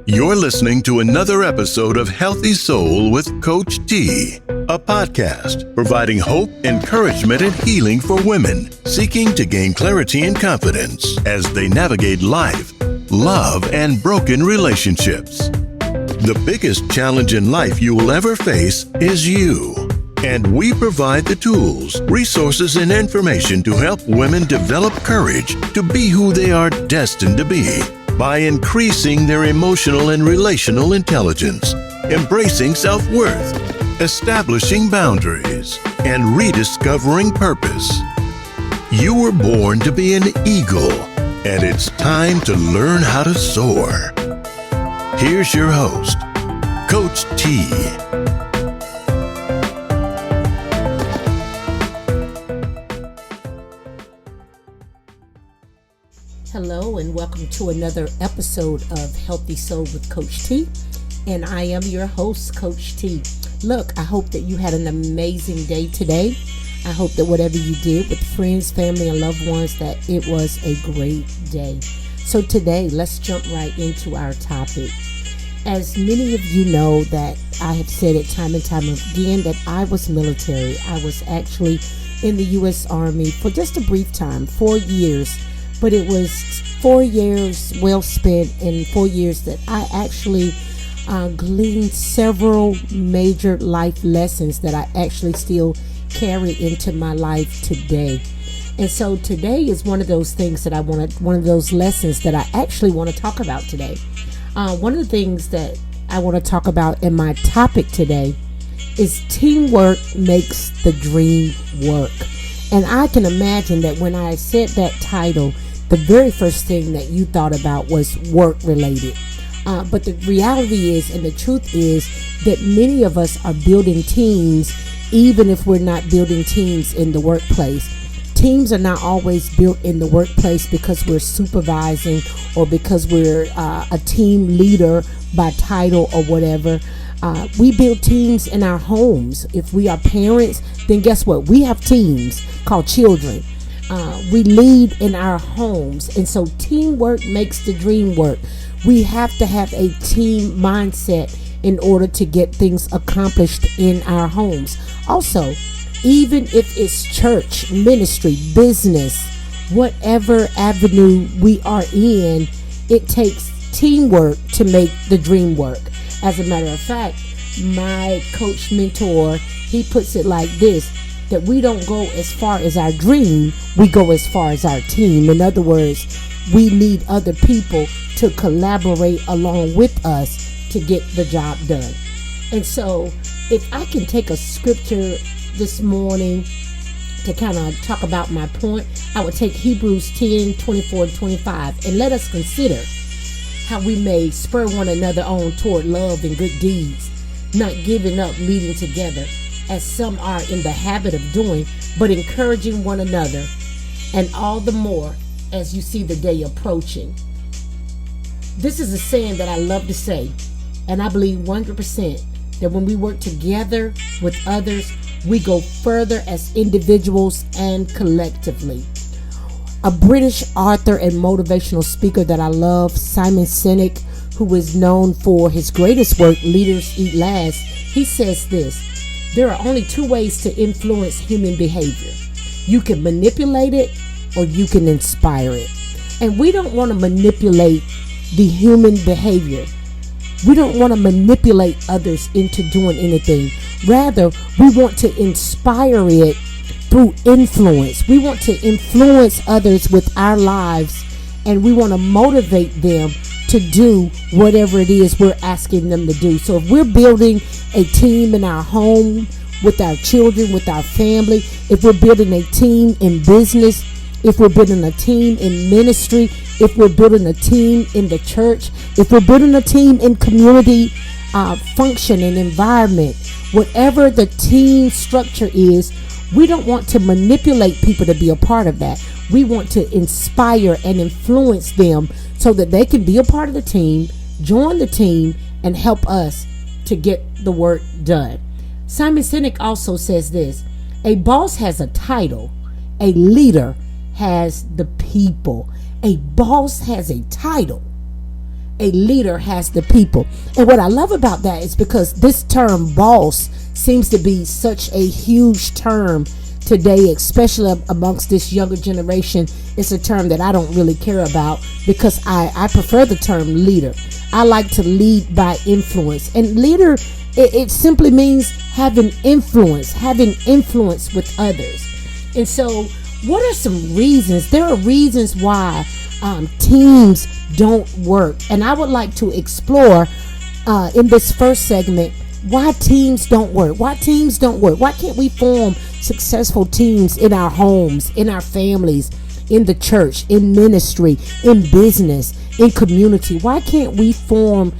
You're listening to another episode of Healthy Soul with Coach T, a podcast providing hope, encouragement, and healing for women seeking to gain clarity and confidence as they navigate life, love, and broken relationships. The biggest challenge in life you will ever face is you. And we provide the tools, resources, and information to help women develop courage to be who they are destined to be by increasing their emotional and relational intelligence, embracing self-worth, establishing boundaries, and rediscovering purpose. You were born to be an eagle, and it's time to learn how to soar. Here's your host, Coach T. Hello and welcome to another episode of Healthy Soul with Coach T. And I am your host, Coach T. Look, I hope that you had an amazing day today. I hope that whatever you did with friends, family, and loved ones, that it was a great day. So today, let's jump right into our topic. As many of you know, that I have said it time and time again, that I was military. I was actually in the U.S. Army for just a brief time, 4 years. But it was 4 years well spent, and 4 years that I actually gleaned several major life lessons that I actually still carry into my life today. And so today is one of those things that one of those lessons that I actually want to talk about today. One of the things that I want to talk about in my topic today is teamwork makes the dream work. And I can imagine that when I said that title, the very first thing that you thought about was work related. But the reality is, and the truth is, that many of us are building teams, even if we're not building teams in the workplace. Teams are not always built in the workplace because we're supervising or because we're a team leader by title or whatever. We build teams in our homes. If we are parents, then guess what? We have teams called children. We lead in our homes, and so teamwork makes the dream work. We have to have a team mindset in order to get things accomplished in our homes. Also, even if it's church, ministry, business, whatever avenue we are in, it takes teamwork to make the dream work. As a matter of fact, my coach mentor, he puts it like this, that we don't go as far as our dream, we go as far as our team. In other words, we need other people to collaborate along with us to get the job done. And so if I can take a scripture this morning to kind of talk about my point, I would take Hebrews 10, 24 and 25, and let us consider how we may spur one another on toward love and good deeds, not giving up meeting together, as some are in the habit of doing, but encouraging one another, and all the more as you see the day approaching. This is a saying that I love to say, and I believe 100% that when we work together with others, we go further as individuals and collectively. A British author and motivational speaker that I love, Simon Sinek, who is known for his greatest work, Leaders Eat Last, he says this: there are only two ways to influence human behavior. You can manipulate it or you can inspire it. And we don't want to manipulate the human behavior. We don't want to manipulate others into doing anything. Rather, we want to inspire it through influence. We want to influence others with our lives, and we want to motivate them to do whatever it is we're asking them to do. So if we're building a team in our home, with our children, with our family, if we're building a team in business, if we're building a team in ministry, if we're building a team in the church, if we're building a team in community function and environment, whatever the team structure is, we don't want to manipulate people to be a part of that. We want to inspire and influence them so that they can be a part of the team, join the team, and help us to get the work done. Simon Sinek also says this: a boss has a title, a leader has the people. A boss has a title, a leader has the people. And what I love about that is because this term boss seems to be such a huge term today, especially amongst this younger generation. It's a term that I don't really care about because I prefer the term leader. I like to lead by influence. And leader, it simply means having influence with others. And so what are some reasons? There are reasons why teams don't work. And I would like to explore in this first segment why teams don't work. Why teams don't work. Why can't we form successful teams in our homes, in our families, in the church, in ministry, in business, in community? Why can't we form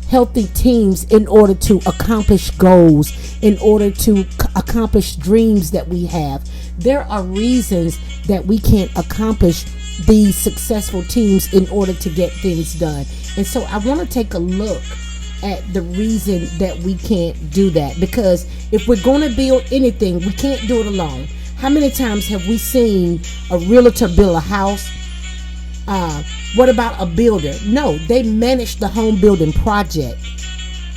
healthy teams in order to accomplish goals, in order to accomplish dreams that we have? There are reasons that we can't accomplish these successful teams in order to get things done. And so I want to take a look at the reason that we can't do that, because if we're going to build anything, we can't do it alone. How many times have we seen a realtor build a house? What about a builder? No, they manage the home building project,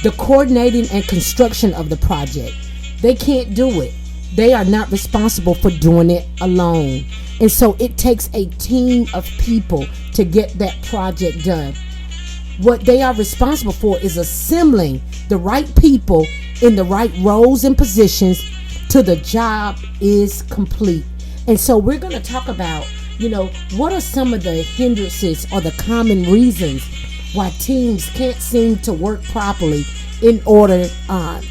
the coordinating and construction of the project. They can't do it. They are not responsible for doing it alone. And so it takes a team of people to get that project done. What they are responsible for is assembling the right people in the right roles and positions till the job is complete. And so we're going to talk about, what are some of the hindrances or the common reasons why teams can't seem to work properly in order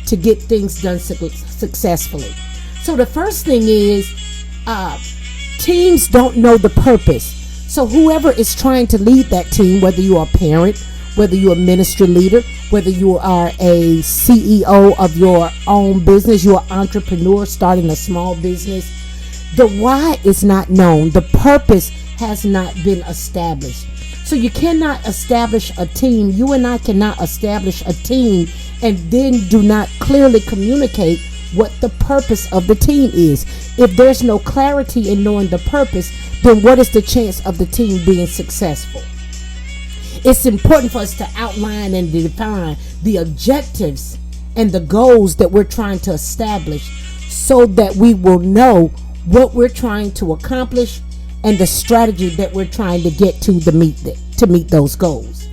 to get things done successfully. So the first thing is teams don't know the purpose. So whoever is trying to lead that team, whether you are a parent, whether you're a ministry leader, whether you are a CEO of your own business, you're an entrepreneur starting a small business, the why is not known. The purpose has not been established. So you cannot establish a team. You and I cannot establish a team and then do not clearly communicate what the purpose of the team is. If there's no clarity in knowing the purpose, then what is the chance of the team being successful? It's important for us to outline and define the objectives and the goals that we're trying to establish so that we will know what we're trying to accomplish and the strategy that we're trying to get to meet those goals.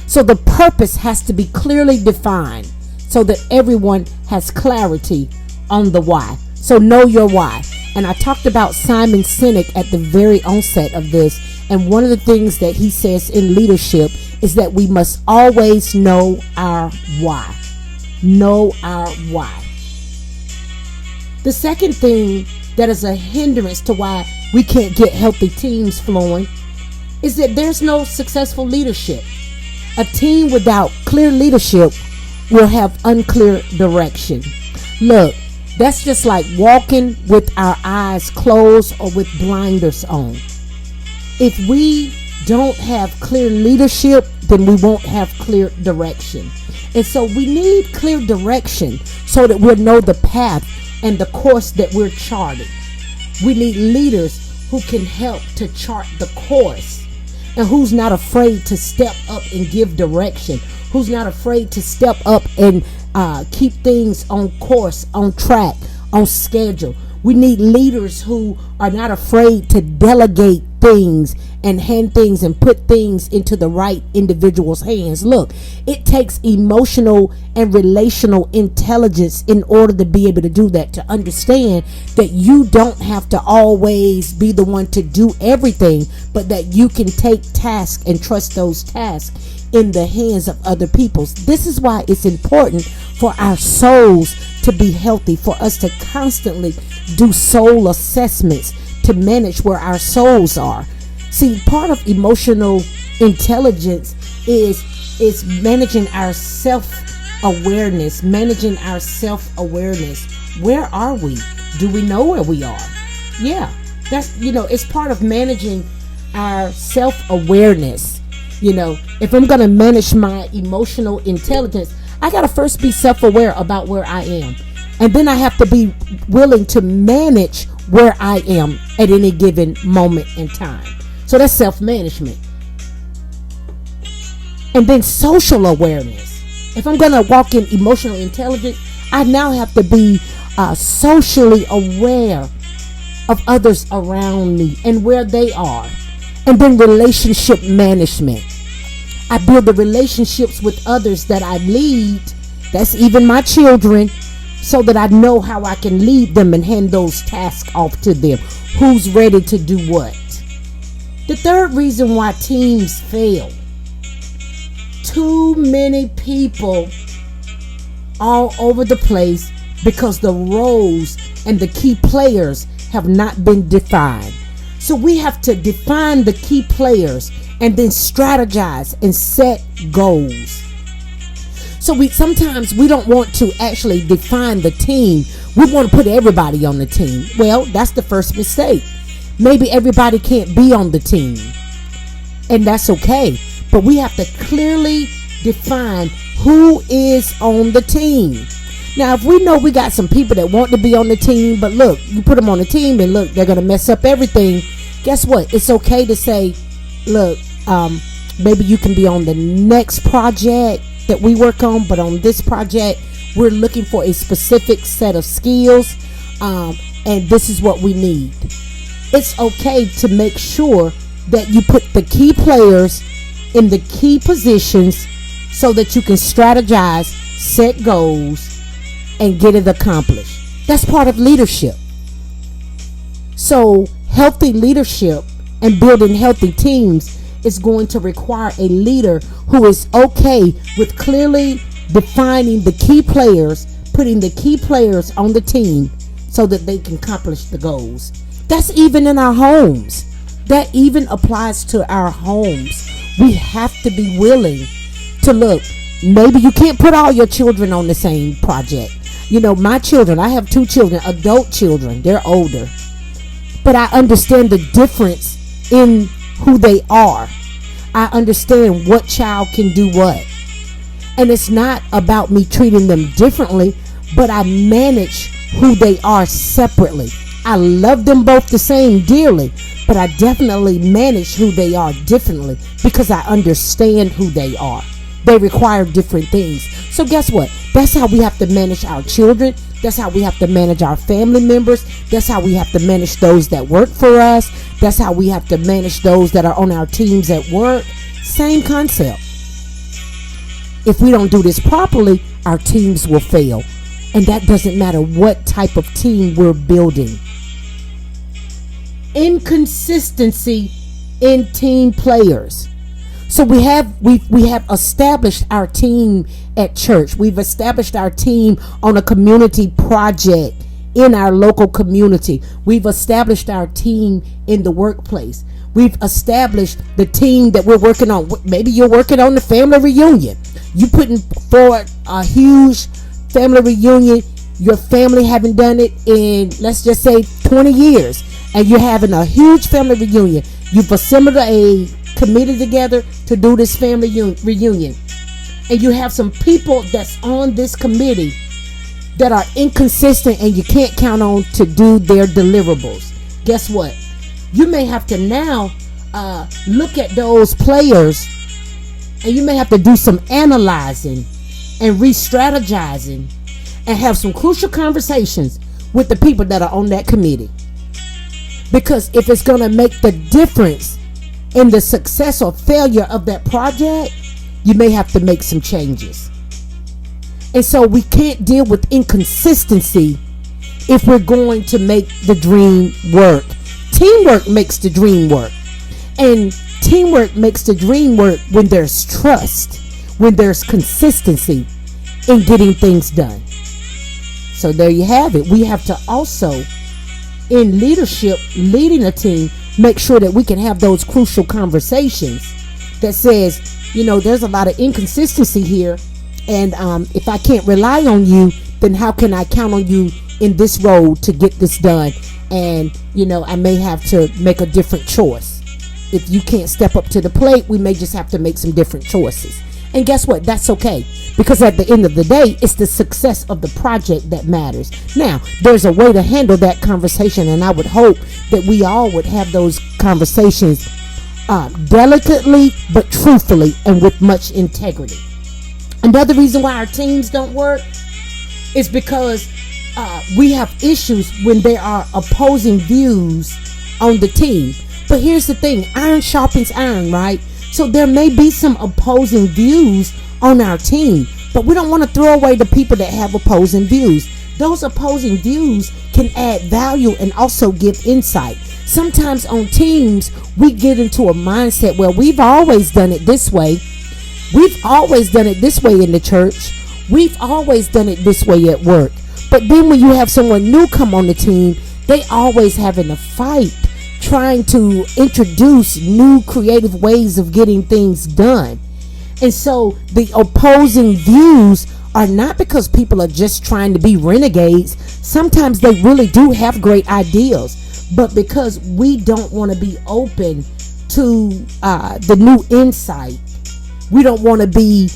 So the purpose has to be clearly defined so that everyone has clarity on the why. So know your why. And I talked about Simon Sinek at the very onset of this. And one of the things that he says in leadership is that we must always know our why. Know our why. The second thing that is a hindrance to why we can't get healthy teams flowing is that there's no successful leadership. A team without clear leadership will have unclear direction. Look, that's just like walking with our eyes closed or with blinders on. If we don't have clear leadership, then we won't have clear direction. And so we need clear direction so that we'll know the path and the course that we're charting. We need leaders who can help to chart the course and who's not afraid to step up and give direction, who's not afraid to step up and keep things on course, on track, on schedule. We need leaders who are not afraid to delegate things and hand things and put things into the right individual's hands. Look, it takes emotional and relational intelligence in order to be able to do that, to understand that you don't have to always be the one to do everything, but that you can take tasks and trust those tasks in the hands of other people. This is why it's important for our souls to be healthy, for us to constantly do soul assessments to manage where our souls are. See, part of emotional intelligence is managing our self-awareness, Where are we? Do we know where we are? Yeah, that's, it's part of managing our self-awareness. If I'm going to manage my emotional intelligence, I got to first be self-aware about where I am. And then I have to be willing to manage where I am at any given moment in time. So that's self-management. And then social awareness. If I'm going to walk in emotional intelligence, I now have to be socially aware of others around me and where they are. And then relationship management. I build the relationships with others that I lead. That's even my children, so that I know how I can lead them and hand those tasks off to them. Who's ready to do what? The third reason why teams fail. Too many people all over the place because the roles and the key players have not been defined. So we have to define the key players and then strategize and set goals. So sometimes we don't want to actually define the team. We want to put everybody on the team. Well, that's the first mistake. Maybe everybody can't be on the team, and that's okay. But we have to clearly define who is on the team. Now, if we know we got some people that want to be on the team, but look, you put them on the team and look, they're going to mess up everything. Guess what? It's okay to say, look, maybe you can be on the next project that we work on, but on this project we're looking for a specific set of skills, and this is what we need. It's okay to make sure that you put the key players in the key positions so that you can strategize, set goals, and get it accomplished. That's part of leadership. So healthy leadership and building healthy teams is going to require a leader who is okay with clearly defining the key players, putting the key players on the team so that they can accomplish the goals. That's even in our homes. That even applies to our homes. We have to be willing to look. Maybe you can't put all your children on the same project. You know, my children, I have 2 children, adult children, they're older. But I understand the difference in who they are. I understand what child can do what. And it's not about me treating them differently, but I manage who they are separately. I love them both the same dearly, but I definitely manage who they are differently because I understand who they are. They require different things. So guess what? That's how we have to manage our children. That's how we have to manage our family members. That's how we have to manage those that work for us. That's how we have to manage those that are on our teams at work. Same concept. If we don't do this properly, our teams will fail. And that doesn't matter what type of team we're building. Inconsistency in team players. So we have established our team at church. We've established our team on a community project in our local community. We've established our team in the workplace. We've established the team that we're working on. Maybe you're working on the family reunion. You putting forward a huge family reunion. Your family haven't done it in, let's just say, 20 years. And you're having a huge family reunion. You've assembled a committee together to do this family reunion. And you have some people that's on this committee that are inconsistent and you can't count on to do their deliverables. Guess what? You may have to now look at those players, and you may have to do some analyzing and re-strategizing and have some crucial conversations with the people that are on that committee. Because if it's going to make the difference in the success or failure of that project, you may have to make some changes. And so we can't deal with inconsistency if we're going to make the dream work. Teamwork makes the dream work. And teamwork makes the dream work when there's trust, when there's consistency in getting things done. So there you have it. We have to also, in leadership, leading a team, make sure that we can have those crucial conversations that says, you know, there's a lot of inconsistency here. And if I can't rely on you, then how can I count on you in this role to get this done? And, you know, I may have to make a different choice. If you can't step up to the plate, we may just have to make some different choices. And guess what? That's okay. Because at the end of the day, it's the success of the project that matters. Now, there's a way to handle that conversation. And I would hope that we all would have those conversations delicately but truthfully and with much integrity. Another reason why our teams don't work is because we have issues when there are opposing views on the team. But here's the thing, iron sharpens iron, right? So there may be some opposing views on our team, but we don't want to throw away the people that have opposing views. Those opposing views can add value and also give insight. Sometimes on teams, we get into a mindset where we've always done it this way. We've always done it this way in the church. We've always done it this way at work. But then when you have someone new come on the team, they always having a fight, trying to introduce new creative ways of getting things done. And so the opposing views are not because people are just trying to be renegades. Sometimes they really do have great ideas, but because we don't want to be open to the new insight, we don't want to be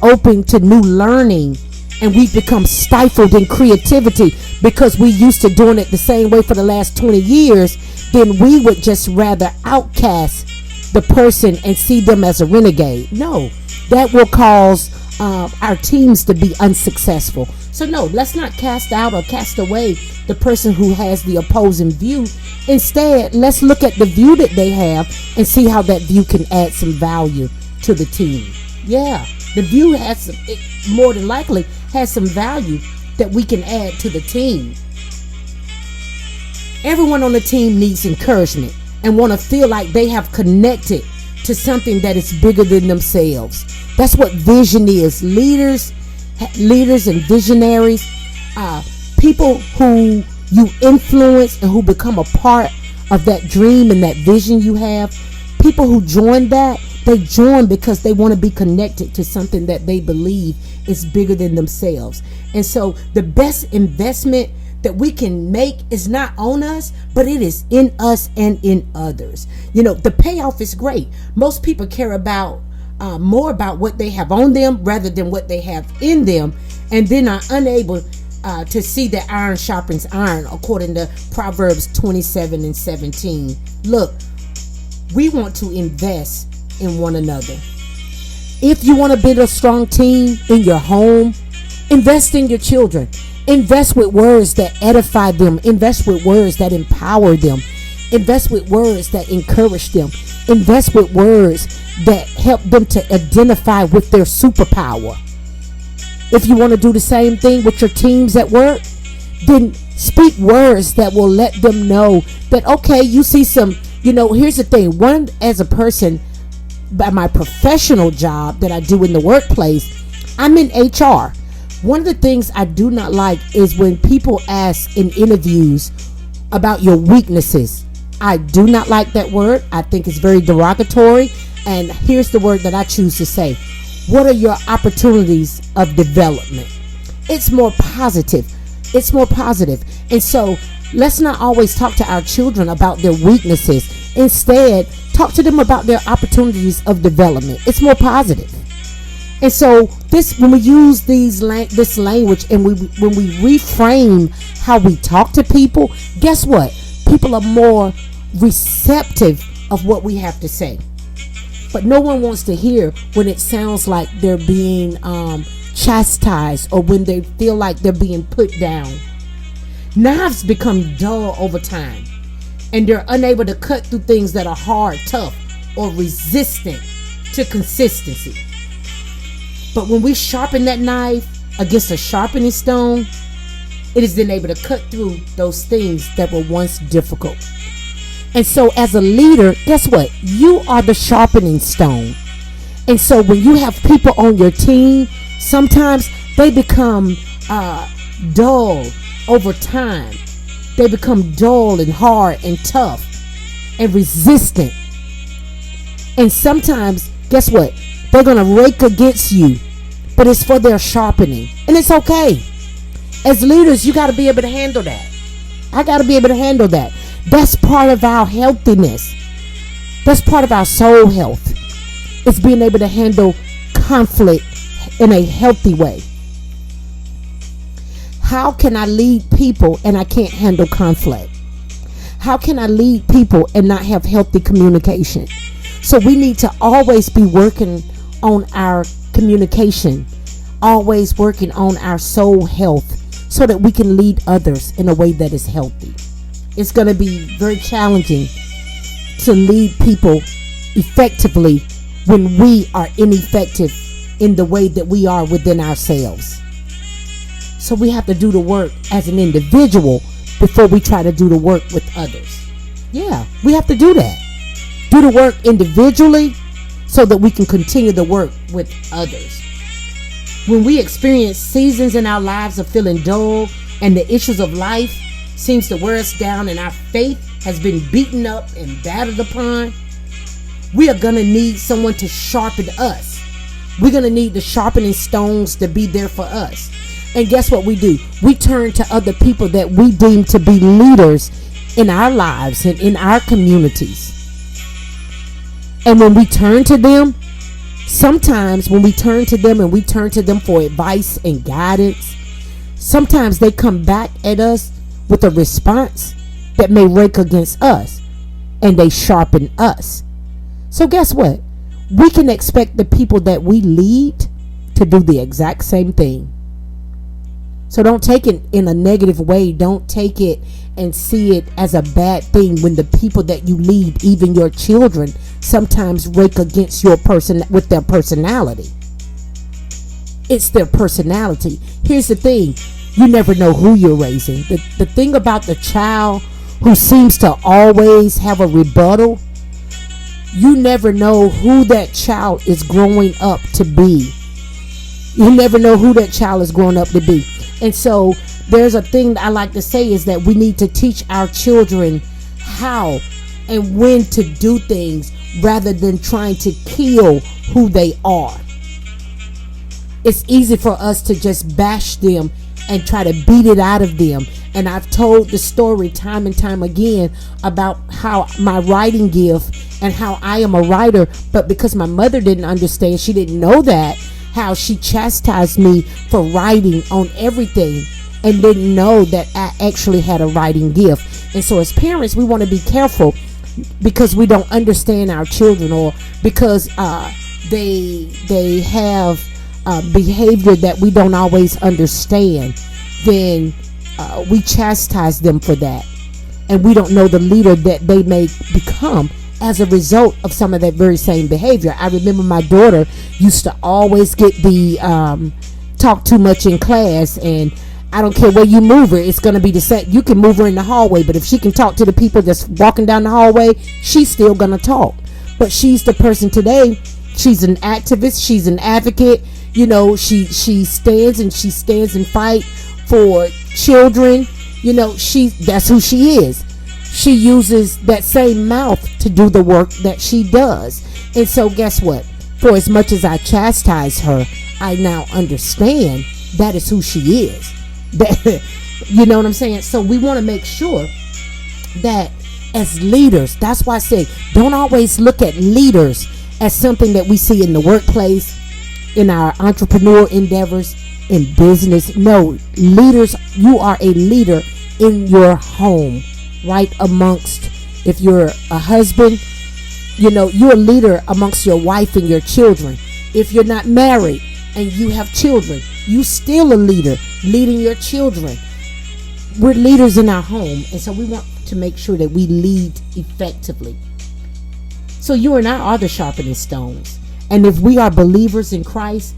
open to new learning, and we've become stifled in creativity because we used to doing it the same way for the last 20 years, then we would just rather outcast the person and see them as a renegade. No, that will cause our teams to be unsuccessful. So no, let's not cast out or cast away the person who has the opposing view. Instead, let's look at the view that they have and see how that view can add some value to the team. Yeah, the view has some, it more than likely has some value that we can add to the team. Everyone on the team needs encouragement and want to feel like they have connected to something that is bigger than themselves. That's what vision is. Leaders and visionaries, people who you influence and who become a part of that dream and that vision you have, people who join that, they join because they want to be connected to something that they believe is bigger than themselves. And so the best investment that we can make is not on us, but it is in us and in others. You know, the payoff is great. Most people care about more about what they have on them rather than what they have in them, and then are unable to see that iron sharpens iron, according to Proverbs 27:17. Look, we want to invest in one another. If you want to build a strong team in your home, invest in your children. Invest with words that edify them. Invest with words that empower them. Invest with words that encourage them. Invest with words that help them to identify with their superpower. If you want to do the same thing with your teams at work, then speak words that will let them know that, okay, you see some, here's the thing. One, as a person, by my professional job that I do in the workplace, I'm in HR. One of the things I do not like is when people ask in interviews about your weaknesses. I do not like that word. I think it's very derogatory. And here's the word that I choose to say. What are your opportunities of development? It's more positive. It's more positive. And so let's not always talk to our children about their weaknesses. Instead, talk to them about their opportunities of development. It's more positive. And so when we use this language and when we reframe how we talk to people, guess what? People are more receptive of what we have to say. But no one wants to hear when it sounds like they're being chastised or when they feel like they're being put down. Knives become dull over time, and they're unable to cut through things that are hard, tough, or resistant to consistency. But when we sharpen that knife against a sharpening stone, it is then able to cut through those things that were once difficult. And so as a leader, guess what? You are the sharpening stone. And so when you have people on your team, sometimes they become dull over time. They become dull and hard and tough and resistant. And sometimes, guess what? They're going to rake against you, but it's for their sharpening. And it's okay. As leaders, you got to be able to handle that. I got to be able to handle that. That's part of our healthiness. That's part of our soul health. It's being able to handle conflict in a healthy way. How can I lead people and I can't handle conflict? How can I lead people and not have healthy communication? So we need to always be working on our communication, always working on our soul health, so that we can lead others in a way that is healthy. It's going to be very challenging to lead people effectively when we are ineffective in the way that we are within ourselves. So we have to do the work as an individual before we try to do the work with others. Yeah, we have to do that. Do the work individually so that we can continue the work with others. When we experience seasons in our lives of feeling dull and the issues of life seems to wear us down and our faith has been beaten up and battered upon, we are going to need someone to sharpen us. We're going to need the sharpening stones to be there for us. And guess what we do? We turn to other people that we deem to be leaders in our lives and in our communities. And when we turn to them, sometimes when we turn to them and we turn to them for advice and guidance, sometimes they come back at us with a response that may rake against us, and they sharpen us. So guess what? We can expect the people that we lead to do the exact same thing. So don't take it in a negative way. Don't take it and see it as a bad thing when the people that you lead, even your children, sometimes rake against your person with their personality. It's their personality. Here's the thing. You never know who you're raising. The thing about the child who seems to always have a rebuttal, you never know who that child is growing up to be. You never know who that child is growing up to be. And so there's a thing that I like to say is that we need to teach our children how and when to do things rather than trying to kill who they are. It's easy for us to just bash them and try to beat it out of them. And I've told the story time and time again about how my writing gift and how I am a writer, but because my mother didn't understand, she didn't know that, how she chastised me for writing on everything and didn't know that I actually had a writing gift. And so as parents, we want to be careful because we don't understand our children, or because they have behavior that we don't always understand. Then we chastise them for that, and we don't know the leader that they may become as a result of some of that very same behavior. I remember my daughter used to always get the talk too much in class, and I don't care where you move her, it's going to be the same. You can move her in the hallway, but if she can talk to the people that's walking down the hallway, she's still going to talk. But she's the person today. She's an activist. She's an advocate. You know, she stands and fight for children. You know, that's who she is. She uses that same mouth to do the work that she does. And so guess what? For as much as I chastise her, I now understand that is who she is. You know what I'm saying? So we want to make sure that as leaders, that's why I say don't always look at leaders as something that we see in the workplace, in our entrepreneur endeavors, in business. No, leaders, you are a leader in your home, right amongst, if you're a husband, you know, you're a leader amongst your wife and your children. If you're not married and you have children, you still a leader, leading your children. We're leaders in our home, and so we want to make sure that we lead effectively. So you and I are the sharpening stones. And if we are believers in Christ,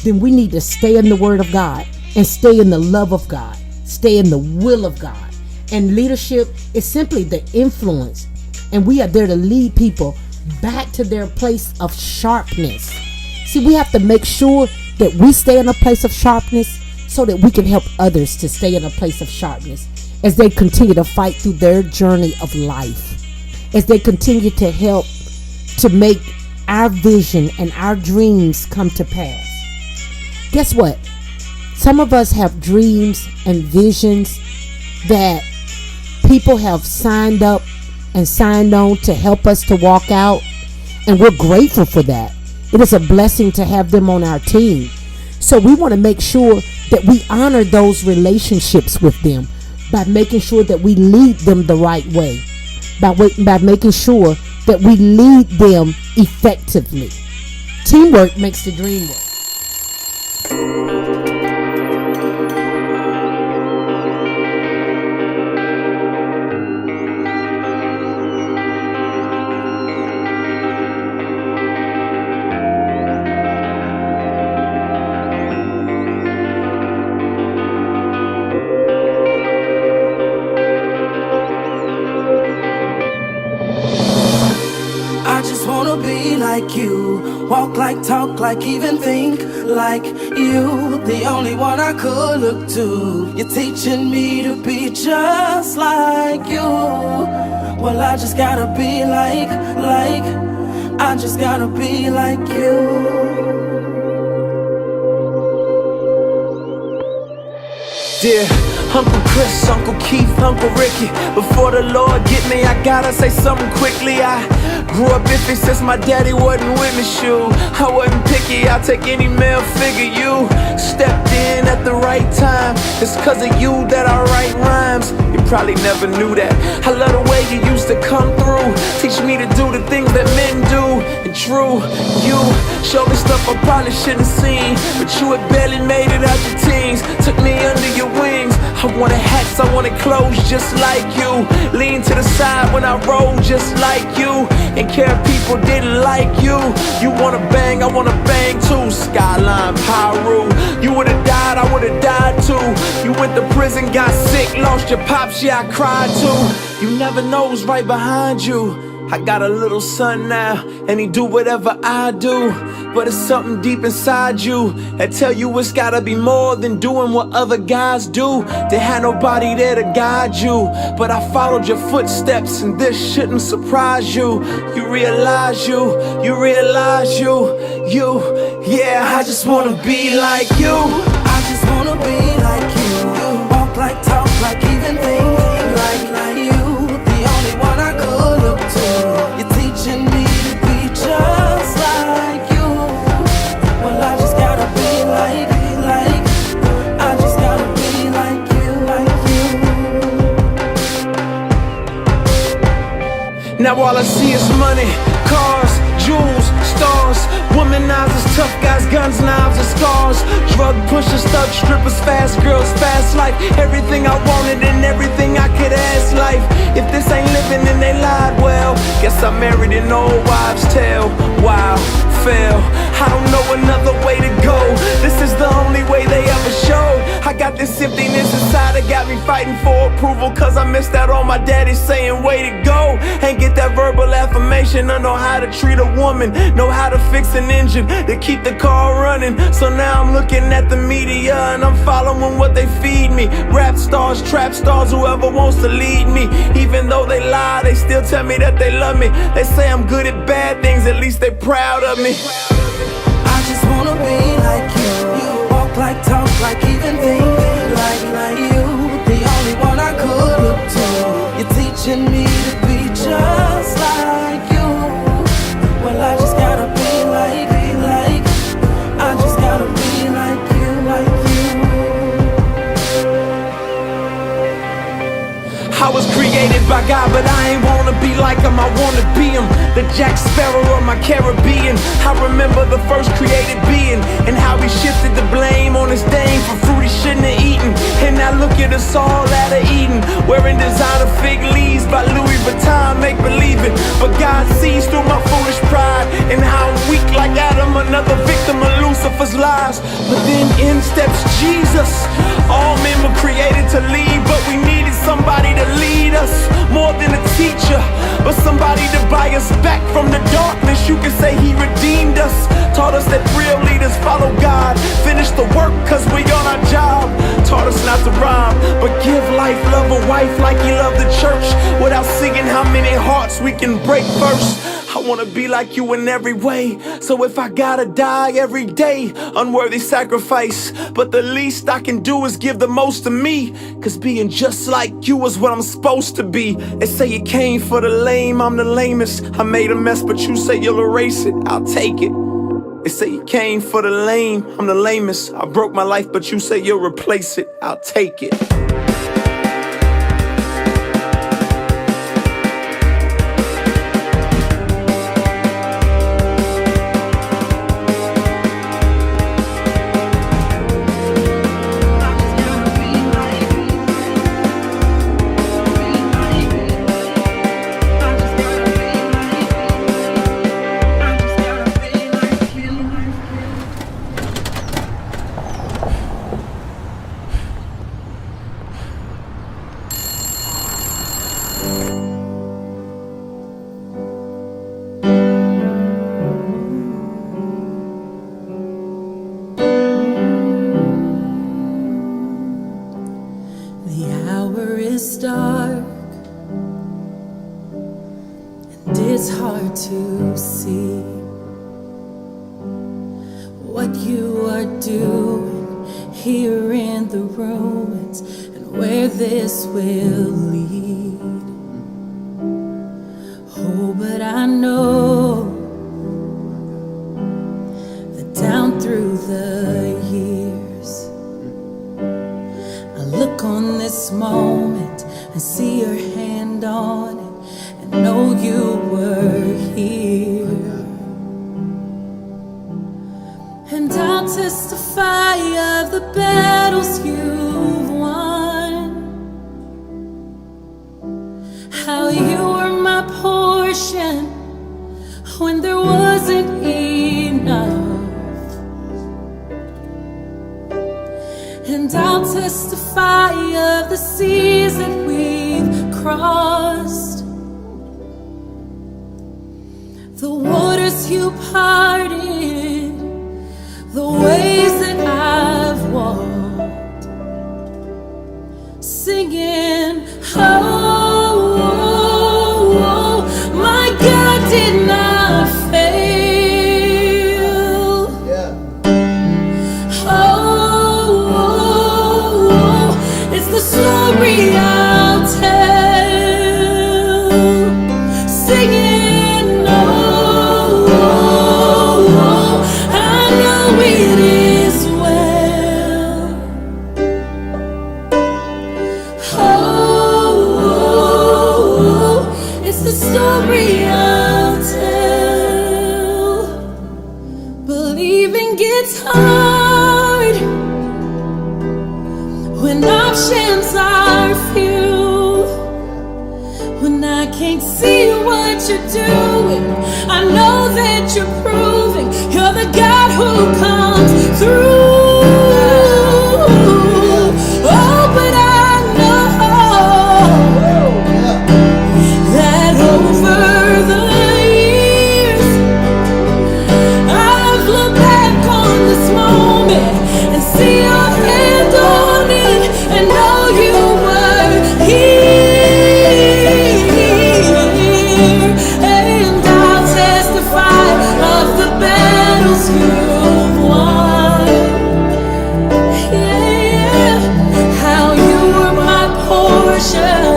then we need to stay in the Word of God and stay in the love of God, stay in the will of God. And leadership is simply the influence. And we are there to lead people back to their place of sharpness. See, we have to make sure that we stay in a place of sharpness so that we can help others to stay in a place of sharpness as they continue to fight through their journey of life, as they continue to help to make our vision and our dreams come to pass. Guess what? Some of us have dreams and visions that people have signed up and signed on to help us to walk out, and we're grateful for that. It is a blessing to have them on our team. So we want to make sure that we honor those relationships with them by making sure that we lead them the right way, by making sure that we lead them effectively. Teamwork makes the dream work. I just wanna be like you, walk like, talk like, even think like you. The only one I could look to. You're teaching me to be just like you. Well, I just gotta be like, I just gotta be like you. Dear Uncle Chris, Uncle Keith, Uncle Ricky, before the Lord get me, I gotta say something quickly. I grew up iffy since my daddy wasn't with me, shoe. I wasn't picky, I'll take any male figure. You stepped in at the right time. It's cause of you that I write rhymes. You probably never knew that. I love the way you used to come through, teach me to do the things that men do. And true, you showed me stuff I probably shouldn't have seen, but you had barely made it out your teens. Took me under your wings. I wanted hats, I wanted clothes just like you. Lean to the side when I roll just like you. And care if people didn't like you. You wanna bang, I wanna bang too. Skyline, Pyru. You would've died, I would've died too. You went to prison, got sick, lost your pops, yeah, I cried too. You never know who's right behind you. I got a little son now, and he do whatever I do. But it's something deep inside you that tell you it's gotta be more than doing what other guys do. They had nobody there to guide you, but I followed your footsteps, and this shouldn't surprise you. You realize you, yeah, I just wanna be like you. I just wanna be like you, walk like, talk like, even think like you. The only one I could look to. You're teaching me to be just like you. Well, I just gotta be like, I just gotta be like you. Now all I see is money, cars, jewels, stars, womanizers, tough guys, guns, knives, and scars. Drug pushers, thug strippers, fast girls, fast life. Everything I wanted and everything I could ask life. If this ain't living, then they lied. Well, guess I married an old wives' tale. Wow, fail. I don't know another way to go. This is the only way they ever showed. I got this emptiness inside that got me fighting for approval, cause I missed out on my daddy saying way to go. Ain't get that verbal affirmation. I know how to treat a woman, know how to fix an engine to keep the car running. So now I'm looking at the media and I'm following what they feed me. Rap stars, trap stars, whoever wants to lead me. Even though they lie, they still tell me that they love me. They say I'm good at bad things, at least they proud of me. I just wanna be like you, walk like, talk like, even think like you. The only one I could look to. You're teaching me to be just like you. Well, I just gotta be like, I just gotta be like you, I was created by God, but I ain't wanna be like him, I wanna be him. The Jack Sparrow of my Caribbean. I remember the first created being, and how he shifted the blame on his dame for fruit he shouldn't have eaten. And now look at us all out of Eden, wearing designer fig leaves by Louis Vuitton, make believe it. But God sees through my foolish pride, and how I'm weak like Adam, another victim of Lucifer's lies. But then in steps Jesus. All men were created to lead, but we needed somebody to lead us, more than a teacher, but somebody to buy us back from the darkness. You can say he redeemed us, taught us that real leaders follow God, finish the work cause we on our job. Taught us not to rhyme, but give life, love a wife like he loved the church, without singing how many hearts we can break first. I wanna be like you in every way, so if I gotta die every day, unworthy sacrifice, but the least I can do is give the most to me, cause being just like you is what I'm supposed to be. They say you came for the lame, I'm the lamest. I made a mess, but you say you'll erase it, I'll take it. They say you came for the lame, I'm the lamest. I broke my life, but you say you'll replace it, I'll take it. dark and it's hard to see what you are doing here in the ruins and where this will lead. Oh, but I know that down through the years I look on this moment and see your hand on it and know you were here. And I'll testify of the battles you've won, how you were my portion when there wasn't enough. And I'll testify of the seas that we've crossed, the waters you parted, the ways that I've walked, singing, oh, oh, oh, my God did not fail. Yeah. Oh, oh, oh, it's the story I'll tell, singing, oh, oh, oh, I know it is well. Oh, oh, oh, it's the story I'll tell. Believing gets hard when options are few, when I can't see what you're doing. I know that you're proving you're the God who comes through. Oh, but I know that over the years I've looked back on this moment and see your hand on it and know you were here. And I'll testify of the battles you've won. Yeah, how you were my portion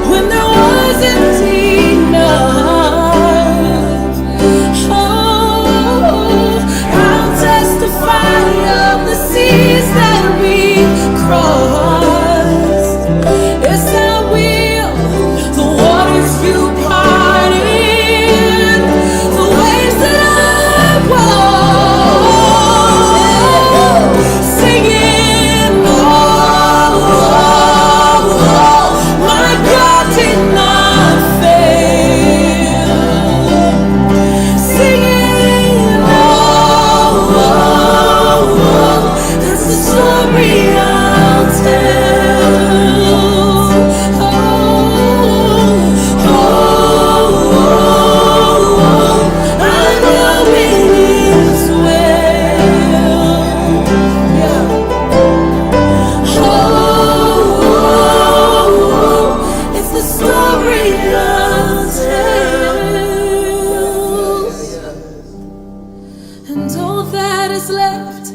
when there wasn't enough. Oh, I'll testify of the seas that we crossed. Yes, I will. The waters you parted, the waves that I walked, singing, oh, oh, oh, my God did not fail. Singing, oh, oh, oh, that's the story I'll tell. Oh, oh, oh, I know it is well. Yeah. Oh, it's the story I'll tell. And all that is left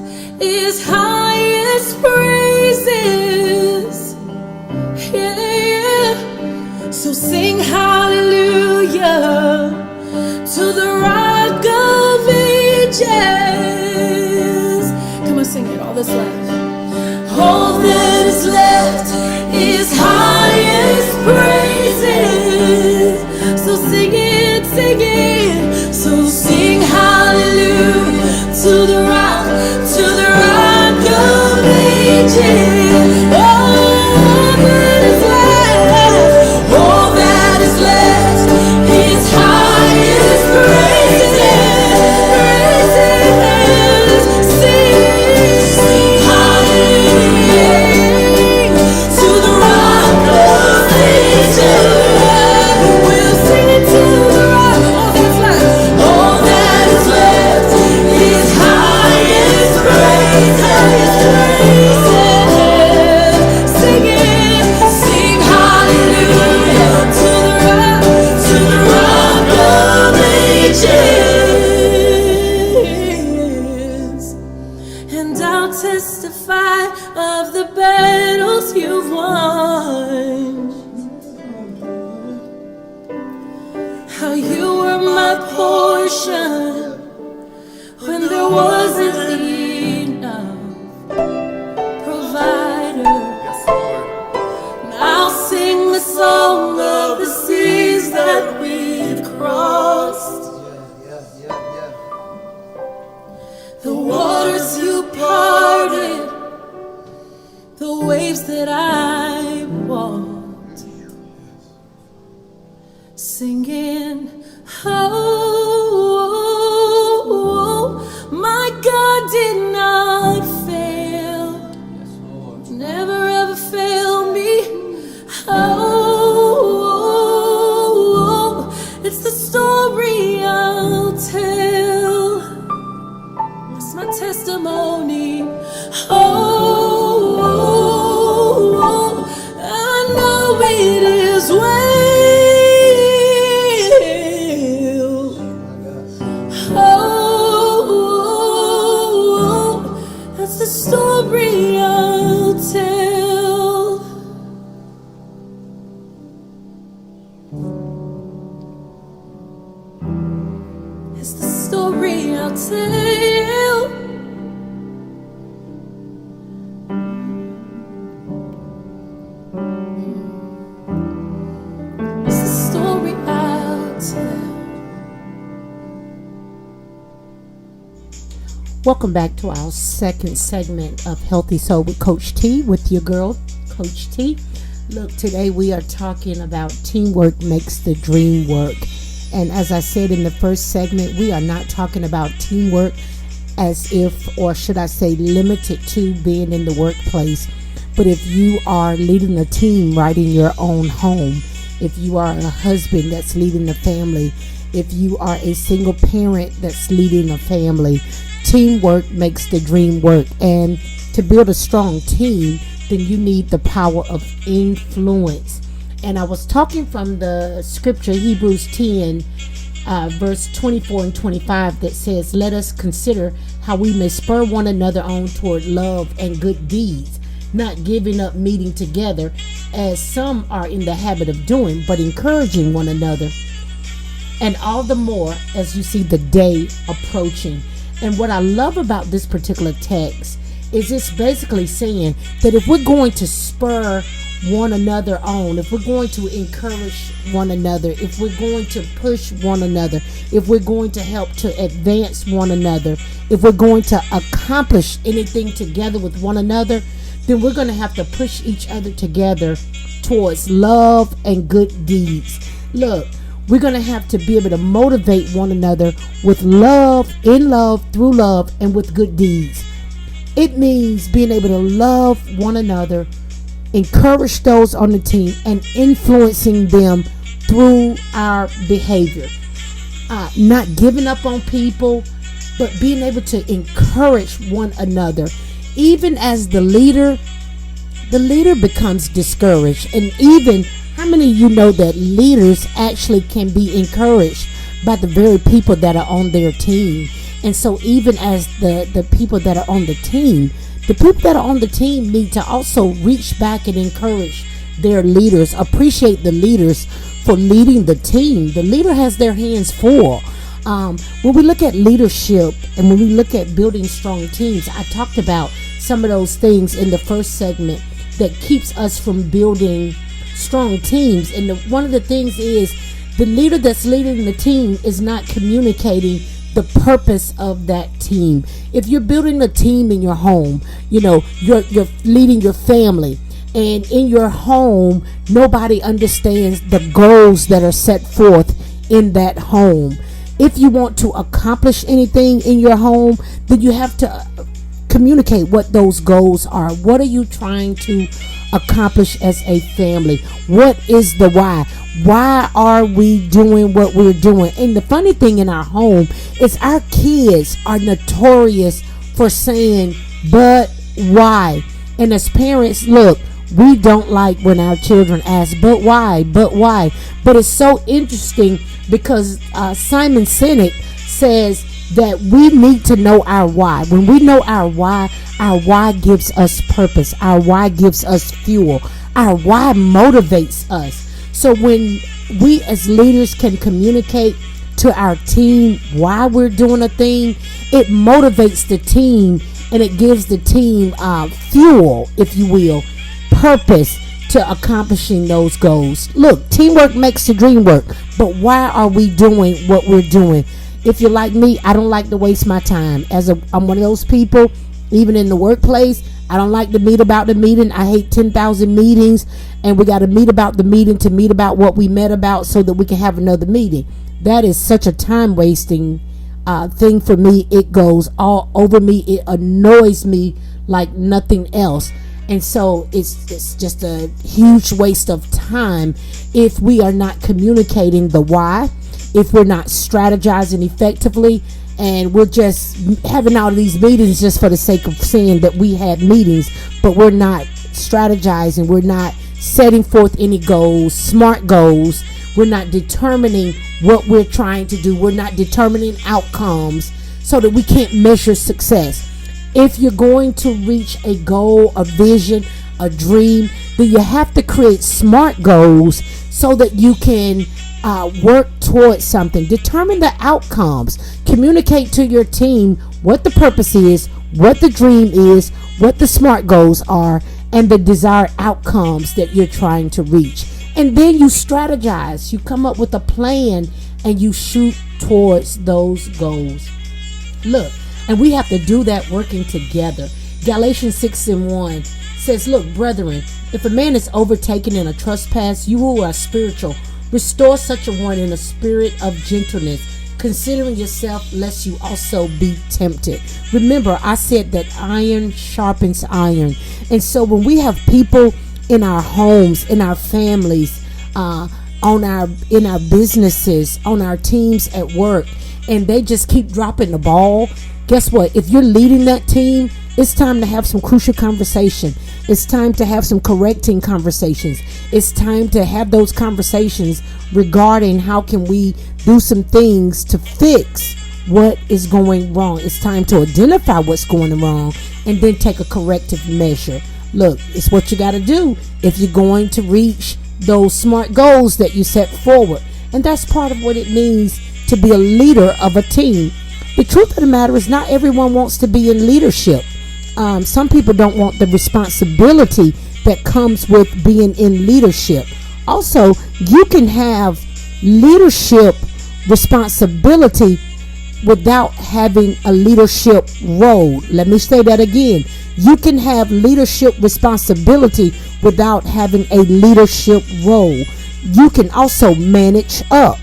is highest praises. Yeah. So sing hallelujah to the Rock of Ages. Come on, sing it. All that's left. All that is left is highest praises. So sing it, sing it. So sing hallelujah to the Rock of Ages. All that is left, all that is left is highest praises. Sing hallelujah to the Rock of Ages. We'll sing it to the Rock. All that is left is highest praises. and I'll testify of the battles you've won. How you were my portion when there wasn't enough. Provider, I'll sing the song of the seas that we've crossed. The waters you parted, the waves that I walked, singing, oh, my God did not fail, never ever failed me. Oh, it's the story I'll tell. It's my testimony. Oh, I know it is well. Oh, that's the story I'll tell. It's the story I'll tell. It's the story I'll tell. Welcome back to our second segment of Healthy Soul with Coach T, with your girl, Coach T. Look, today we are talking about teamwork makes the dream work. And as I said in the first segment, we are not talking about teamwork as if, or should I say, limited to being in the workplace. But if you are leading a team right in your own home, if you are a husband that's leading a family, if you are a single parent that's leading a family, teamwork makes the dream work. And to build a strong team, then you need the power of influence. And I was talking from the scripture, Hebrews 10, verse 24 and 25, that says, let us consider how we may spur one another on toward love and good deeds, not giving up meeting together as some are in the habit of doing, but encouraging one another. And all the more as you see the day approaching. And what I love about this particular text is it's basically saying that if we're going to spur one another on, if we're going to encourage one another, if we're going to push one another, if we're going to help to advance one another, if we're going to accomplish anything together with one another, then we're going to have to push each other together towards love and good deeds. Look, we're going to have to be able to motivate one another with love, in love, through love, and with good deeds. It means being able to love one another, encourage those on the team, and influencing them through our behavior. Not giving up on people, but being able to encourage one another. Even as the leader becomes discouraged. And even, how many of you know that leaders actually can be encouraged by the very people that are on their team? And so even as the people that are on the team, the people that are on the team need to also reach back and encourage their leaders, appreciate the leaders for leading the team. The leader has their hands full. When we look at leadership and when we look at building strong teams, I talked about some of those things in the first segment that keeps us from building strong teams. And one of the things is the leader that's leading the team is not communicating the purpose of that team. If you're building a team in your home, you're leading your family, and in your home nobody understands the goals that are set forth in that home. If you want to accomplish anything in your home, then you have to communicate what those goals are. What are you trying to accomplish as a family? What is the why? Why are we doing what we're doing? And the funny thing in our home is our kids are notorious for saying, but why? And as parents, look, we don't like when our children ask, but why? But why? But it's so interesting because Simon Sinek says that we need to know our why. When we know our why gives us purpose. Our why gives us fuel. Our why motivates us. So when we as leaders can communicate to our team why we're doing a thing, it motivates the team and it gives the team fuel, if you will, purpose to accomplishing those goals. Look, teamwork makes the dream work, but why are we doing what we're doing? If you're like me, I don't like to waste my time. I'm one of those people, even in the workplace, I don't like to meet about the meeting. I hate 10,000 meetings, and we got to meet about the meeting to meet about what we met about so that we can have another meeting. That is such a time wasting thing for me. It goes all over me. It annoys me like nothing else. And so it's just a huge waste of time if we are not communicating the why, if we're not strategizing effectively, and we're just having all of these meetings just for the sake of saying that we had meetings, but we're not strategizing. We're not setting forth any goals, smart goals. We're not determining what we're trying to do. We're not determining outcomes so that we can't measure success. If you're going to reach a goal, a vision, a dream, then you have to create smart goals so that you can work towards something. Determine the outcomes. Communicate to your team what the purpose is, what the dream is, what the smart goals are, and the desired outcomes that you're trying to reach. And then you strategize. You come up with a plan and you shoot towards those goals. Look, and we have to do that working together. Galatians 6:1 says, look, brethren, if a man is overtaken in a trespass, you who are spiritual, restore such a one in a spirit of gentleness, considering yourself, lest you also be tempted. Remember, I said that iron sharpens iron. And so when we have people in our homes, in our families, in our businesses, on our teams at work, and they just keep dropping the ball, guess what? If you're leading that team, it's time to have some crucial conversation. It's time to have some correcting conversations. It's time to have those conversations regarding how can we do some things to fix what is going wrong. It's time to identify what's going wrong and then take a corrective measure. Look, it's what you got to do if you're going to reach those smart goals that you set forward. And that's part of what it means to be a leader of a team. The truth of the matter is not everyone wants to be in leadership. Some people don't want the responsibility that comes with being in leadership. Also, you can have leadership responsibility without having a leadership role. Let me say that again. You can have leadership responsibility without having a leadership role. You can also manage up.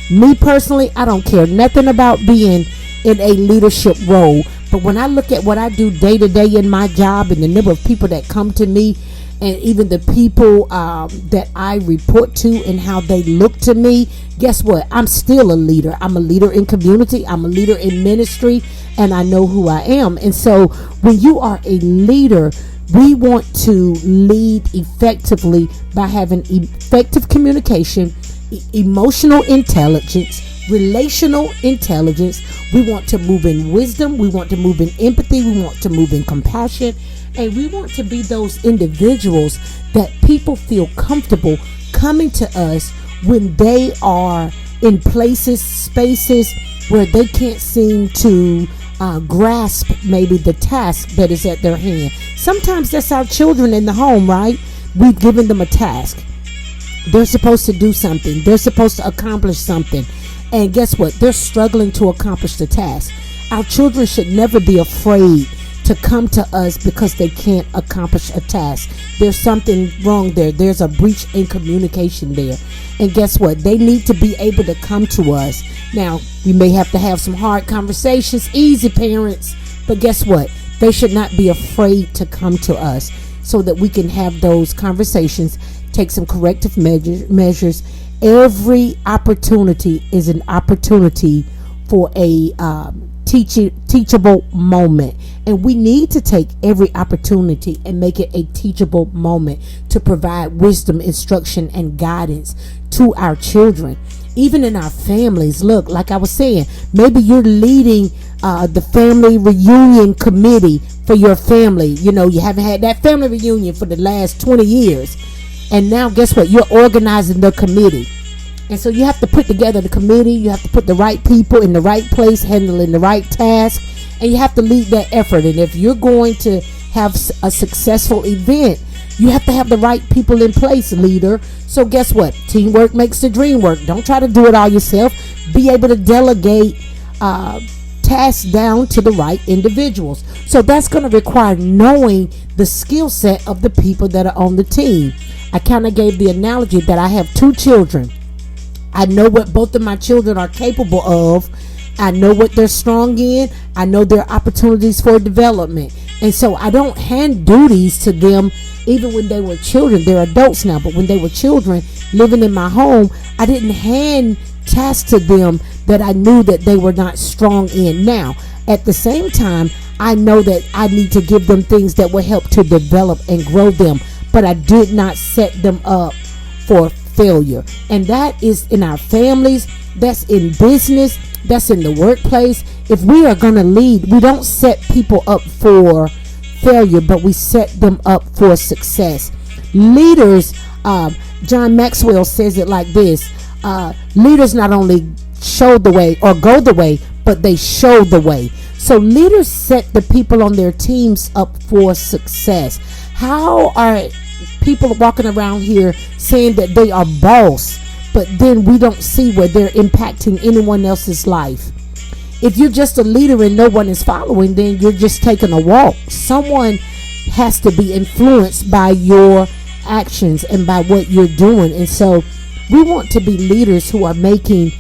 Me personally, I don't care nothing about being in a leadership role. But when I look at what I do day to day in my job and the number of people that come to me and even the people that I report to and how they look to me, guess what? I'm still a leader. I'm a leader in community. I'm a leader in ministry, and I know who I am. And so when you are a leader, we want to lead effectively by having effective communication, emotional intelligence, relational intelligence. We want to move in wisdom. We want to move in empathy. We want to move in compassion. And we want to be those individuals that people feel comfortable coming to us when they are in places, spaces where they can't seem to grasp maybe the task that is at their hand. Sometimes that's our children in the home, right? We've given them a task. They're supposed to do something. They're supposed to accomplish something. And guess what? They're struggling to accomplish the task. Our children should never be afraid to come to us because they can't accomplish a task. There's something wrong there. There's a breach in communication there. And guess what? They need to be able to come to us. Now, we may have to have some hard conversations. Easy, parents. But guess what? They should not be afraid to come to us so that we can have those conversations, take some corrective measures. Every opportunity is an opportunity for a teachable moment, and we need to take every opportunity and make it a teachable moment to provide wisdom, instruction, and guidance to our children. even in our families. Look, like I was saying, maybe you're leading the family reunion committee for your family. You know, you haven't had that family reunion for the last 20 years. And now guess what? You're organizing the committee. And so you have to put together the committee. You have to put the right people in the right place, handling the right task. And you have to lead that effort. And if you're going to have a successful event, you have to have the right people in place, leader. So guess what? Teamwork makes the dream work. Don't try to do it all yourself. Be able to delegate tasks down to the right individuals. So that's going to require knowing the skill set of the people that are on the team. I kind of gave the analogy that I have 2 children. I know what both of my children are capable of. I know what they're strong in. I know their opportunities for development. And so I don't hand duties to them even when they were children. They're adults now, but when they were children living in my home, I didn't hand tasks to them that I knew that they were not strong in. Now, at the same time, I know that I need to give them things that will help to develop and grow them, but I did not set them up for failure. And that is in our families, that's in business, that's in the workplace. If we are going to lead, we don't set people up for failure, but we set them up for success. Leaders, John Maxwell says it like this: leaders not only show the way or go the way, but they show the way. So leaders set the people on their teams up for success. How are people walking around here saying that they are boss, but then we don't see where they're impacting anyone else's life? If you're just a leader and no one is following, then you're just taking a walk. Someone has to be influenced by your actions and by what you're doing. And so we want to be leaders who are making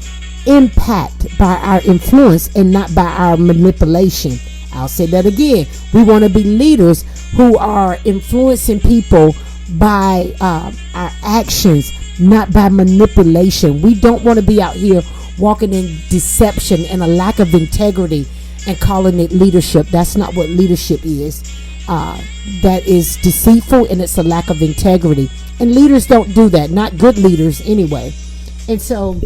impact by our influence and not by our manipulation. I'll say that again. We want to be leaders who are influencing people by our actions, not by manipulation. We don't want to be out here walking in deception and a lack of integrity and calling it leadership. That's not what leadership is. That is deceitful, and it's a lack of integrity. And leaders don't do that, not good leaders anyway. And so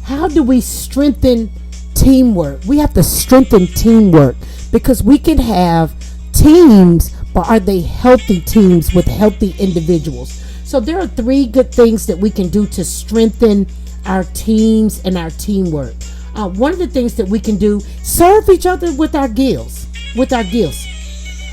how do we strengthen teamwork? We have to strengthen teamwork, because we can have teams, but are they healthy teams with healthy individuals? So there are 3 good things that we can do to strengthen our teams and our teamwork. One of the things that we can do, serve each other with our gifts.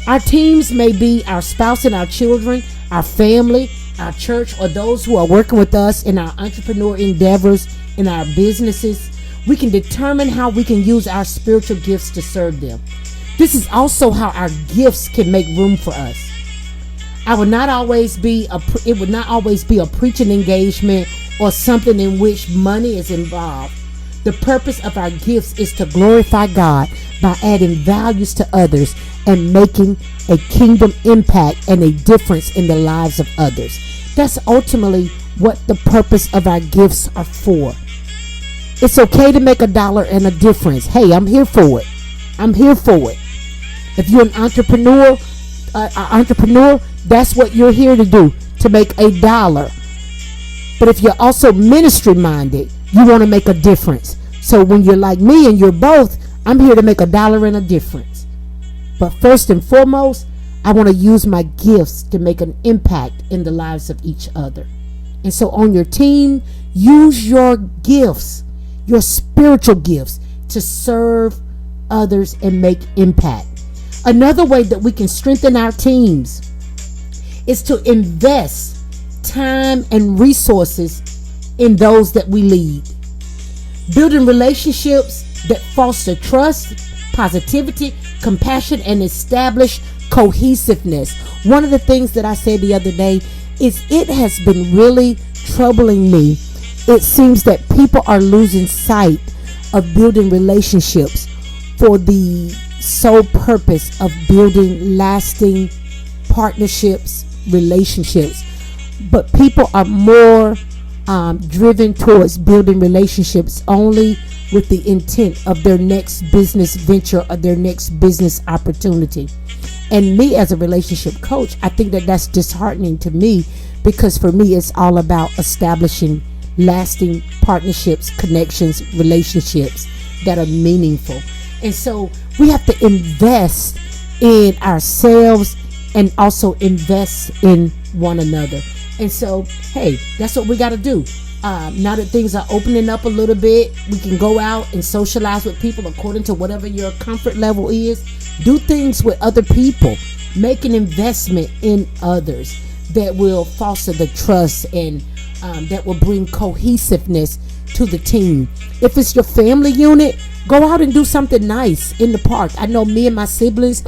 Our teams may be our spouse and our children, our family, our church, or those who are working with us in our entrepreneur endeavors, in our businesses. We can determine how we can use our spiritual gifts to serve them. This is also how our gifts can make room for us. It would not always be a preaching engagement or something in which money is involved. The purpose of our gifts is to glorify God by adding values to others and making a kingdom impact and a difference in the lives of others. That's ultimately what the purpose of our gifts are for. It's okay to make $1 and a difference. Hey, I'm here for it. If you're an entrepreneur, that's what you're here to do, to make $1. But if you're also ministry minded, you want to make a difference. So when you're like me and you're both, I'm here to make $1 and a difference. But first and foremost, I want to use my gifts to make an impact in the lives of each other. And so on your team, use your gifts, your spiritual gifts, to serve others and make impact. Another way that we can strengthen our teams is to invest time and resources in those that we lead. Building relationships that foster trust, positivity, compassion, and establish cohesiveness. One of the things that I said the other day is it has been really troubling me. It seems that people are losing sight of building relationships for the sole purpose of building lasting partnerships, relationships. But people are more driven towards building relationships only with the intent of their next business venture or their next business opportunity. And me as a relationship coach, I think that that's disheartening to me, because for me it's all about establishing lasting partnerships, connections, relationships that are meaningful. And so we have to invest in ourselves and also invest in one another. And so, hey, that's what we got to do. Now that things are opening up a little bit, we can go out and socialize with people according to whatever your comfort level is. Do things with other people. Make an investment in others that will foster the trust and that will bring cohesiveness to the team. If it's your family unit, go out and do something nice in the park. I know me and my siblings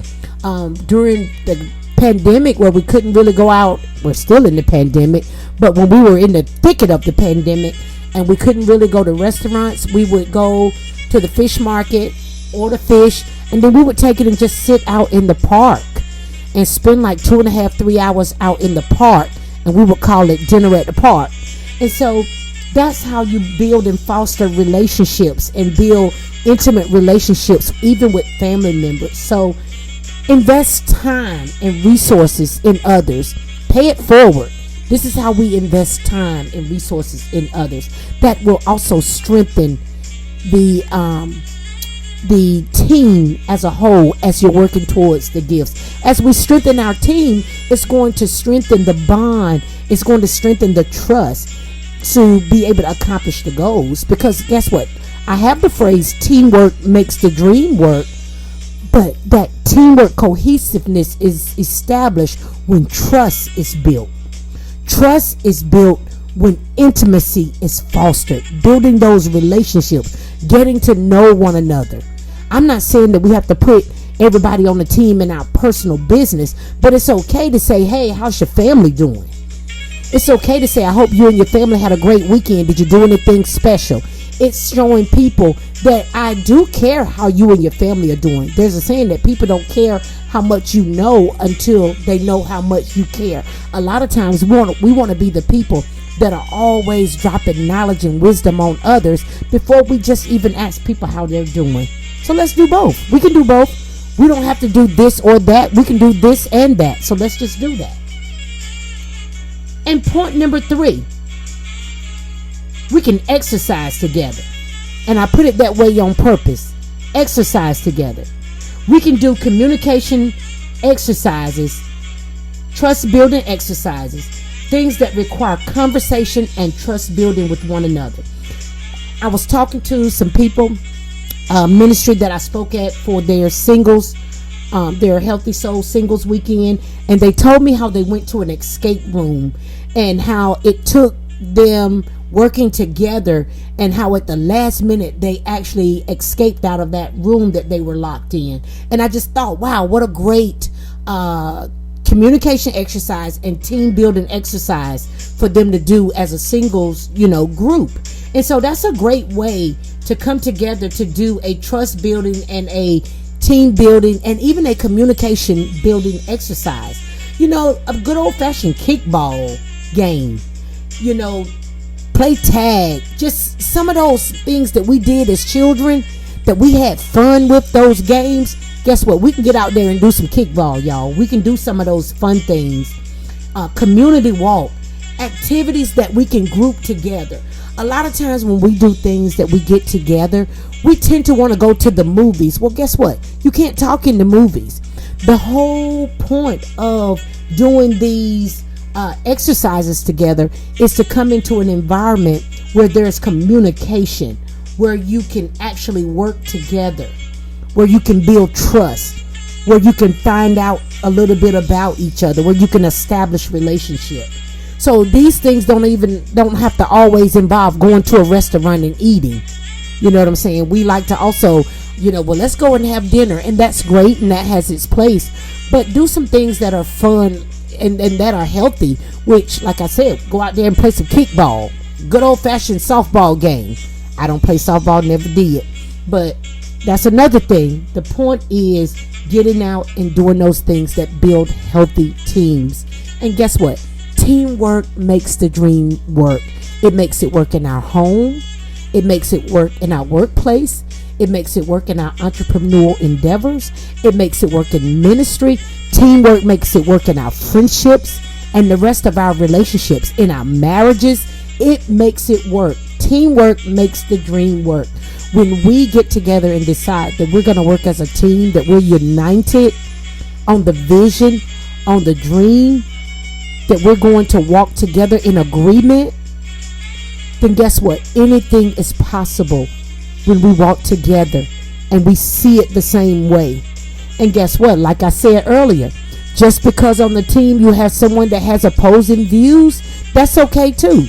during the pandemic, where we couldn't really go out, we're still in the pandemic, but when we were in the thicket of the pandemic and we couldn't really go to restaurants, we would go to the fish market, order fish, and then we would take it and just sit out in the park and spend like 2.5-3 hours out in the park, and we would call it dinner at the park. And so that's how you build and foster relationships and build intimate relationships even with family members. So invest time and resources in others. Pay it forward. This is how we invest time and resources in others. That will also strengthen the team as a whole as you're working towards the gifts. As we strengthen our team, it's going to strengthen the bond. It's going to strengthen the trust to be able to accomplish the goals. Because guess what? I have the phrase teamwork makes the dream work. But that teamwork cohesiveness is established when trust is built. Trust is built when intimacy is fostered, building those relationships, getting to know one another. I'm not saying that we have to put everybody on the team in our personal business, but it's okay to say, hey, how's your family doing? It's okay to say, I hope you and your family had a great weekend. Did you do anything special? It's showing people that I do care how you and your family are doing. There's a saying that people don't care how much you know until they know how much you care. A lot of times we want to be the people that are always dropping knowledge and wisdom on others before we just even ask people how they're doing. So let's do both. We can do both. We don't have to do this or that. We can do this and that. So let's just do that. And point number 3, we can exercise together. And I put it that way on purpose. Exercise together. We can do communication exercises, trust building exercises, things that require conversation and trust building with one another. I was talking to some people, ministry that I spoke at for their singles, their Healthy Soul Singles Weekend, and they told me how they went to an escape room and how it took them working together and how at the last minute they actually escaped out of that room that they were locked in. And I just thought, wow, what a great communication exercise and team building exercise for them to do as a singles, group. And so that's a great way to come together to do a trust building and a team building and even a communication building exercise. A good old fashioned kickball game, play tag, just some of those things that we did as children that we had fun with those games. Guess what? We can get out there and do some kickball, y'all. We can do some of those fun things. Community walk, activities that we can group together. A lot of times when we do things that we get together, we tend to want to go to the movies. Well, guess what? You can't talk in the movies. The whole point of doing these exercises together is to come into an environment where there's communication, where you can actually work together, where you can build trust, where you can find out a little bit about each other, where you can establish relationship. So these things don't have to always involve going to a restaurant and eating. You know what I'm saying? We like to also, well, let's go and have dinner, and that's great and that has its place, but do some things that are fun and that are healthy, which, like I said, go out there and play some kickball, good old fashioned softball game. I don't play softball, never did, but that's another thing. The point is getting out and doing those things that build healthy teams. And guess what? Teamwork makes the dream work. It makes it work in our home. It makes it work in our workplace. It makes it work in our entrepreneurial endeavors. It makes it work in ministry. Teamwork makes it work in our friendships and the rest of our relationships, in our marriages, it makes it work. Teamwork makes the dream work. When we get together and decide that we're going to work as a team, that we're united on the vision, on the dream, that we're going to walk together in agreement, then guess what? Anything is possible when we walk together and we see it the same way. And guess what? Like I said earlier, just because on the team you have someone that has opposing views, that's okay too.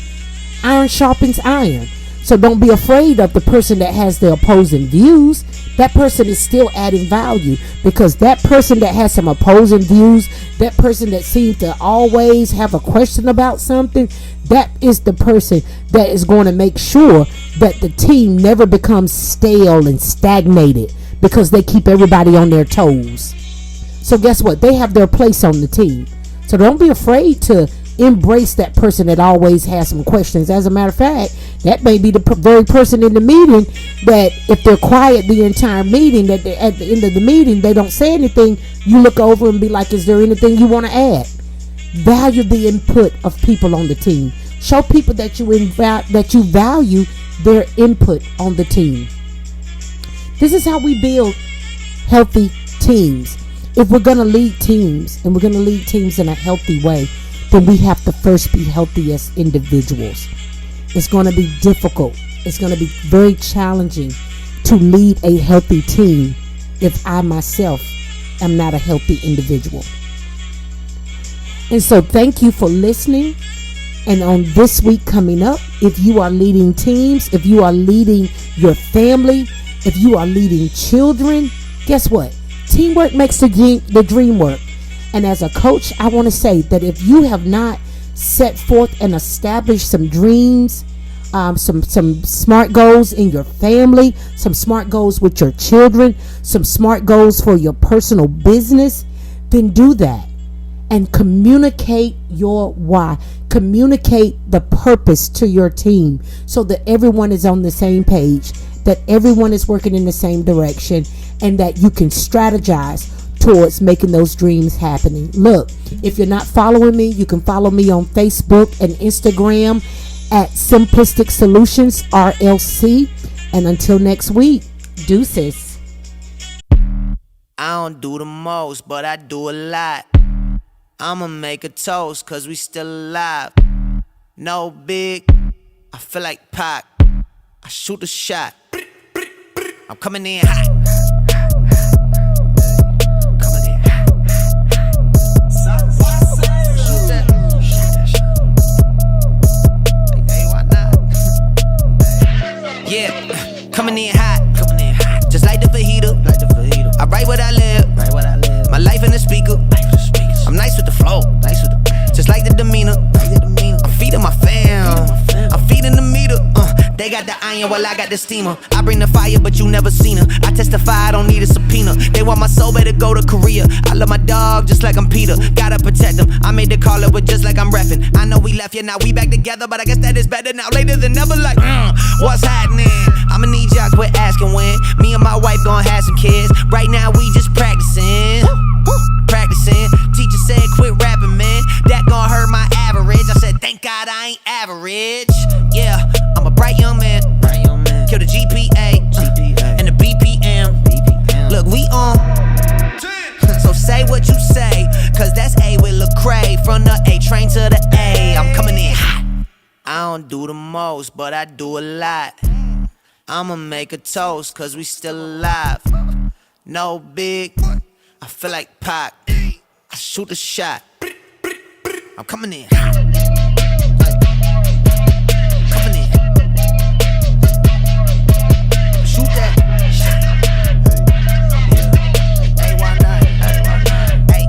Iron sharpens iron. So don't be afraid of the person that has the opposing views. That person is still adding value, because that person that has some opposing views, that person that seems to always have a question about something, that is the person that is going to make sure that the team never becomes stale and stagnated, because they keep everybody on their toes. So guess what? They have their place on the team. So don't be afraid to embrace that person that always has some questions. As a matter of fact, that may be the very person in the meeting that, if they're quiet the entire meeting, that at the end of the meeting they don't say anything, you look over and be like, is there anything you want to add? Value the input of people on the team. Show people that you value their input on the team. This is how we build healthy teams. If we're going to lead teams, and we're going to lead teams in a healthy way, then we have to first be healthy as individuals. It's going to be difficult. It's going to be very challenging to lead a healthy team if I myself am not a healthy individual. And so thank you for listening. And on this week coming up, if you are leading teams, if you are leading your family, if you are leading children, guess what? Teamwork makes the dream work. And as a coach, I want to say that if you have not set forth and established some dreams, some smart goals in your family, some smart goals with your children, some smart goals for your personal business, then do that. And communicate your why. Communicate the purpose to your team so that everyone is on the same page, that everyone is working in the same direction, and that you can strategize towards making those dreams happening. Look, if you're not following me, you can follow me on Facebook and Instagram at Simplistic Solutions RLC. And until next week, deuces. I don't do the most, but I do a lot. I'ma make a toast, cause we still alive. No big, I feel like Pac. I shoot a shot. I'm coming in hot. Yeah, coming in hot, just like the fajita. I write what I live, my life in the speaker. I'm nice with the flow, just like the demeanor. I'm feeding my fam, I'm feeding the meter. They got the iron while I got the steamer. I bring the fire, but you never seen her. I testify, I don't need a subpoena. They want my soul, better go to Korea. I love my dog just like I'm Peter. Gotta protect him. I made the call, but just like I'm reffing. I know we left, yeah, now we back together, but I guess that is better now. Later than never, like, what's happening? I'ma need y'all quit asking when. Me and my wife gon' have some kids. Right now we just practicing. Teacher said quit rapping, man. That gon' hurt my average. I said thank God I ain't average. Yeah, I'm a bright young man. Kill the GPA and the BPM. Look, we on. So say what you say, cause that's A with Lecrae. From the A train to the A, I'm coming in hot. I don't do the most, but I do a lot. I'ma make a toast, cause we still alive. No big, I feel like Pac. I shoot a shot. I'm coming in. Coming in. Shoot that. Hey, why not? Hey,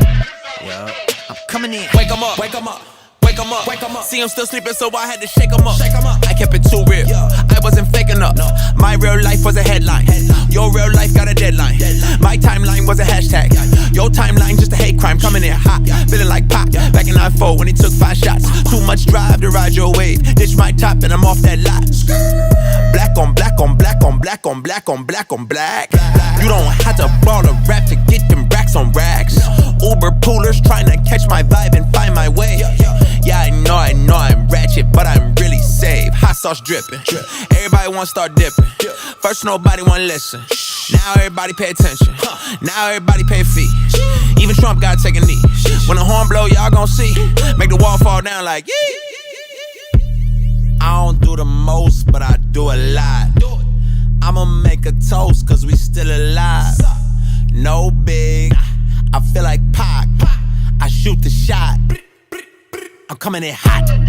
yo, I'm coming in. Wake 'em up, wake 'em up. Wake 'em up, wake 'em up. See him still sleeping, so I had to shake 'em up. I kept it too real. I wasn't fake enough. My real life was a headline. Your real life got a deadline. My timeline was a hashtag. Your timeline just a hate crime. Coming in hot, feeling like Pac. Back in 9-4 when he took 5 shots. Too much drive to ride your wave. Ditch my top and I'm off that lot. Black on black on black on black on black on black on black. You don't have to ball a rap to get them racks on racks. Uber poolers trying to catch my vibe and find my way. Yeah, I know I'm ratchet, but I'm really save, hot sauce dripping. Everybody wanna start dipping. First nobody wanna listen. Now everybody pay attention. Now everybody pay a fee. Even Trump gotta take a knee. When the horn blow, y'all gon' see. Make the wall fall down like yee. I don't do the most, but I do a lot. I'ma make a toast, cause we still alive. No big, I feel like Pac. I shoot the shot. I'm coming in hot.